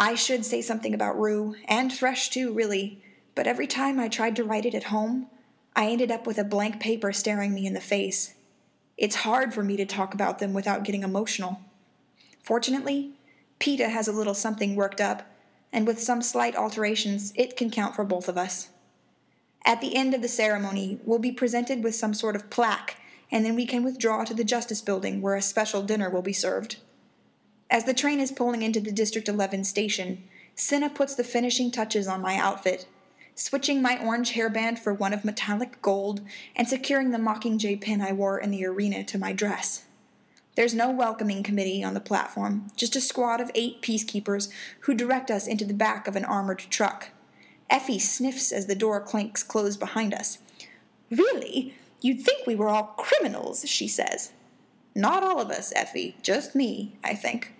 I should say something about Rue, and Thresh too, really, but every time I tried to write it at home, I ended up with a blank paper staring me in the face. It's hard for me to talk about them without getting emotional. Fortunately, PETA has a little something worked up, and with some slight alterations, it can count for both of us. At the end of the ceremony, we'll be presented with some sort of plaque, and then we can withdraw to the Justice Building where a special dinner will be served. As the train is pulling into the District 11 station, Cinna puts the finishing touches on my outfit, switching my orange hairband for one of metallic gold and securing the Mockingjay pin I wore in the arena to my dress. There's no welcoming committee on the platform, just a squad of 8 peacekeepers who direct us into the back of an armored truck. Effie sniffs as the door clanks closed behind us. "Really? You'd think we were all criminals," she says. "Not all of us, Effie. Just me, I think."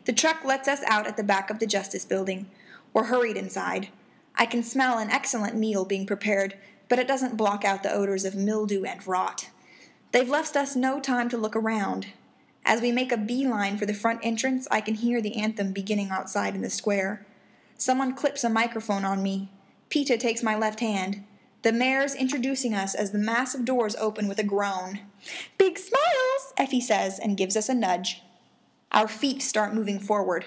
The truck lets us out at the back of the Justice Building. We're hurried inside. I can smell an excellent meal being prepared, but it doesn't block out the odors of mildew and rot. They've left us no time to look around. As we make a beeline for the front entrance, I can hear the anthem beginning outside in the square. Someone clips a microphone on me. PETA takes my left hand. The mayor's introducing us as the massive doors open with a groan. "Big smiles," Effie says, and gives us a nudge. Our feet start moving forward.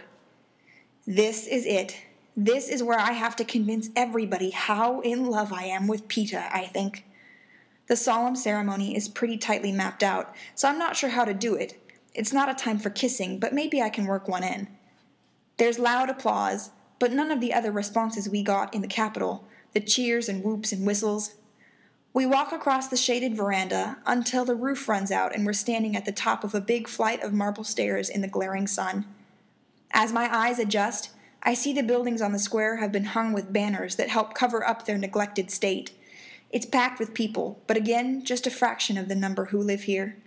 This is it. This is where I have to convince everybody how in love I am with PETA, I think. The solemn ceremony is pretty tightly mapped out, so I'm not sure how to do it. It's not a time for kissing, but maybe I can work one in. There's loud applause, but none of the other responses we got in the Capitol, the cheers and whoops and whistles. We walk across the shaded veranda until the roof runs out and we're standing at the top of a big flight of marble stairs in the glaring sun. As my eyes adjust, I see the buildings on the square have been hung with banners that help cover up their neglected state. It's packed with people, but again, just a fraction of the number who live here.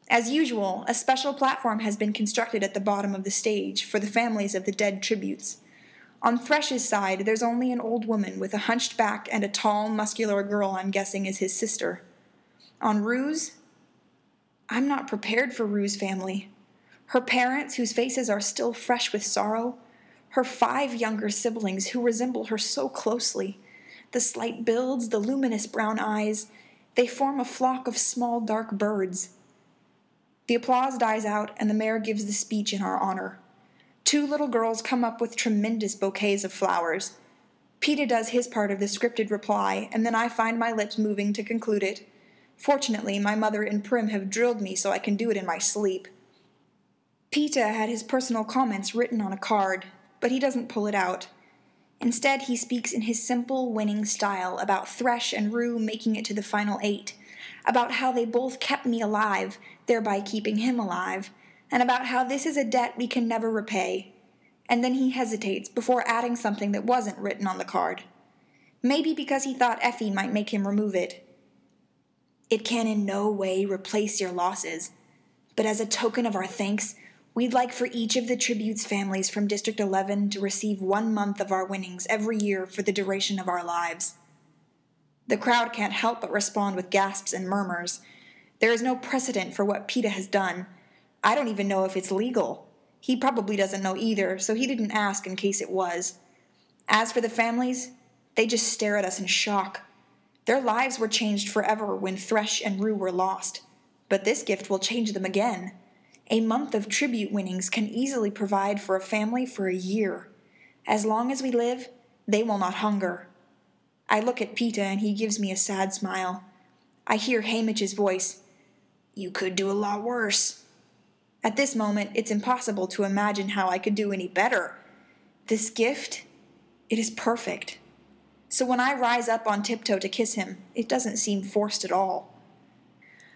As usual, a special platform has been constructed at the bottom of the stage for the families of the dead tributes. On Thresh's side, there's only an old woman with a hunched back and a tall, muscular girl I'm guessing is his sister. On Rue's, I'm not prepared for Rue's family. Her parents, whose faces are still fresh with sorrow. Her 5 younger siblings who resemble her so closely. The slight builds, the luminous brown eyes, they form a flock of small dark birds. The applause dies out and the mayor gives the speech in our honor. 2 little girls come up with tremendous bouquets of flowers. PETA does his part of the scripted reply, and then I find my lips moving to conclude it. Fortunately, my mother and Prim have drilled me so I can do it in my sleep. PETA had his personal comments written on a card, but he doesn't pull it out. Instead, he speaks in his simple, winning style about Thresh and Rue making it to the final 8, about how they both kept me alive, thereby keeping him alive, and about how this is a debt we can never repay. And then he hesitates before adding something that wasn't written on the card. Maybe because he thought Effie might make him remove it. "It can in no way replace your losses, but as a token of our thanks, we'd like for each of the tribute's families from District 11 to receive 1 month of our winnings every year for the duration of our lives." The crowd can't help but respond with gasps and murmurs. There is no precedent for what PETA has done. I don't even know if it's legal. He probably doesn't know either, so he didn't ask in case it was. As for the families, they just stare at us in shock. Their lives were changed forever when Thresh and Rue were lost, but this gift will change them again. A month of tribute winnings can easily provide for a family for a year. As long as we live, they will not hunger. I look at PETA and he gives me a sad smile. I hear Haymitch's voice. "You could do a lot worse." At this moment, it's impossible to imagine how I could do any better. This gift, it is perfect. So when I rise up on tiptoe to kiss him, it doesn't seem forced at all.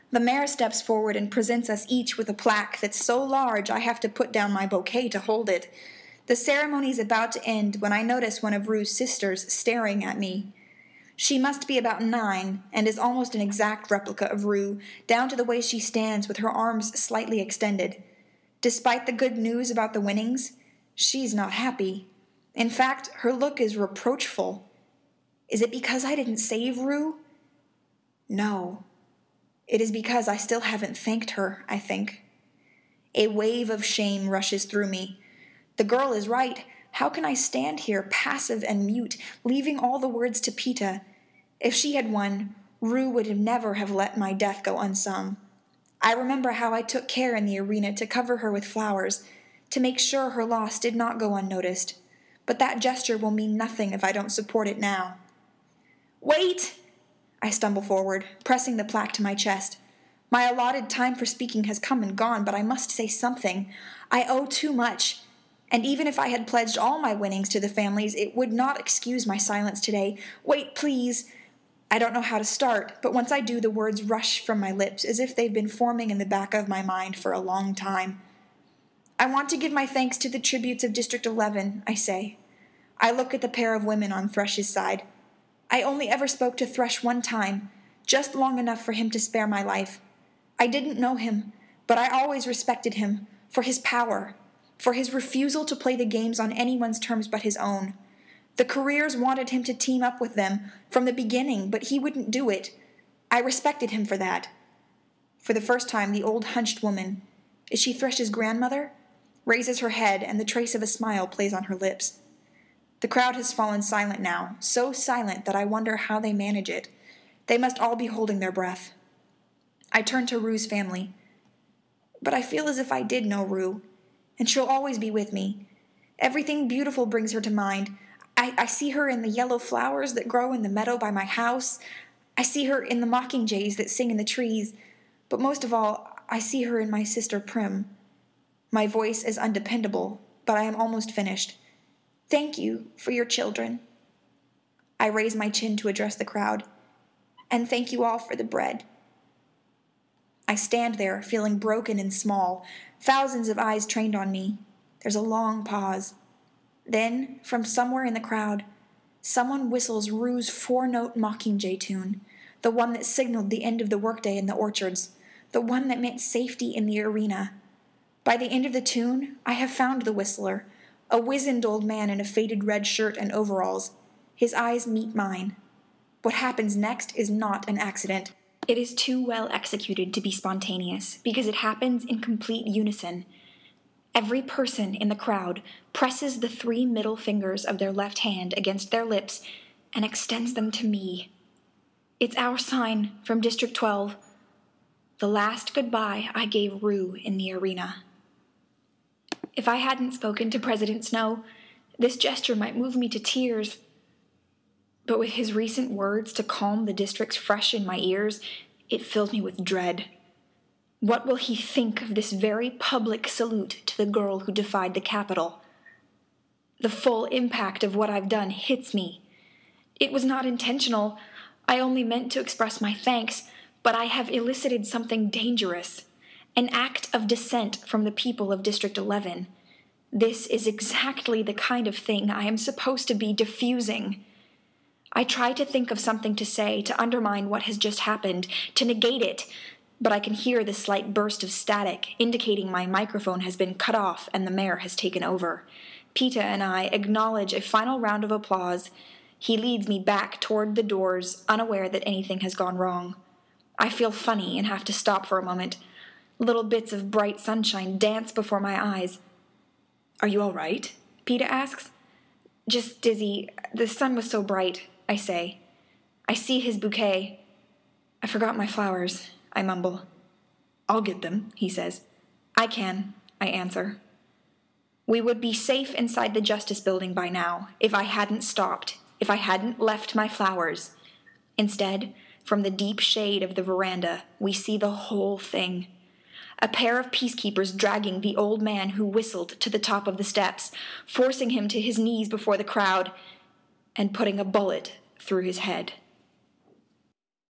The mayor steps forward and presents us each with a plaque that's so large I have to put down my bouquet to hold it. The ceremony's about to end when I notice one of Rue's sisters staring at me. She must be about 9 and is almost an exact replica of Rue, down to the way she stands with her arms slightly extended. Despite the good news about the winnings, she's not happy. In fact, her look is reproachful. Is it because I didn't save Rue? No. It is because I still haven't thanked her, I think. A wave of shame rushes through me. The girl is right. How can I stand here, passive and mute, leaving all the words to Peeta? If she had won, Rue would never have let my death go unsung. I remember how I took care in the arena to cover her with flowers, to make sure her loss did not go unnoticed. But that gesture will mean nothing if I don't support it now. Wait! I stumble forward, pressing the plaque to my chest. My allotted time for speaking has come and gone, but I must say something. I owe too much. And even if I had pledged all my winnings to the families, it would not excuse my silence today. Wait, please. I don't know how to start, but once I do, the words rush from my lips as if they've been forming in the back of my mind for a long time. I want to give my thanks to the tributes of District 11, I say. I look at the pair of women on Thresh's side. I only ever spoke to Thresh one time, just long enough for him to spare my life. I didn't know him, but I always respected him, for his power, for his refusal to play the games on anyone's terms but his own. The careers wanted him to team up with them from the beginning, but he wouldn't do it. I respected him for that. For the first time, the old hunched woman, is she Thresh's grandmother? Raises her head, and the trace of a smile plays on her lips. The crowd has fallen silent now, so silent that I wonder how they manage it. They must all be holding their breath. I turn to Rue's family. But I feel as if I did know Rue, and she'll always be with me. Everything beautiful brings her to mind. I see her in the yellow flowers that grow in the meadow by my house. I see her in the mockingjays that sing in the trees. But most of all, I see her in my sister Prim. My voice is undependable, but I am almost finished. Thank you for your children. I raise my chin to address the crowd. And thank you all for the bread. I stand there, feeling broken and small, thousands of eyes trained on me. There's a long pause. Then, from somewhere in the crowd, someone whistles Rue's 4-note mockingjay tune, the one that signaled the end of the workday in the orchards, the one that meant safety in the arena. By the end of the tune, I have found the whistler, a wizened old man in a faded red shirt and overalls. His eyes meet mine. What happens next is not an accident. It is too well executed to be spontaneous, because it happens in complete unison. Every person in the crowd presses the 3 middle fingers of their left hand against their lips and extends them to me. It's our sign from District 12. The last goodbye I gave Rue in the arena. If I hadn't spoken to President Snow, this gesture might move me to tears. But with his recent words to calm the districts fresh in my ears, it filled me with dread. What will he think of this very public salute to the girl who defied the Capitol? The full impact of what I've done hits me. It was not intentional. I only meant to express my thanks, but I have elicited something dangerous, an act of dissent from the people of District 11. This is exactly the kind of thing I am supposed to be diffusing. I try to think of something to say to undermine what has just happened, to negate it, but I can hear the slight burst of static, indicating my microphone has been cut off and the mayor has taken over. Peeta and I acknowledge a final round of applause. He leads me back toward the doors, unaware that anything has gone wrong. I feel funny and have to stop for a moment. Little bits of bright sunshine dance before my eyes. "Are you all right?" Peeta asks. "Just dizzy. The sun was so bright," I say. I see his bouquet. "I forgot my flowers," I mumble. "I'll get them," he says. "I can," I answer. We would be safe inside the Justice Building by now, if I hadn't stopped, if I hadn't left my flowers. Instead, from the deep shade of the veranda, we see the whole thing. A pair of peacekeepers dragging the old man who whistled to the top of the steps, forcing him to his knees before the crowd, and putting a bullet through his head.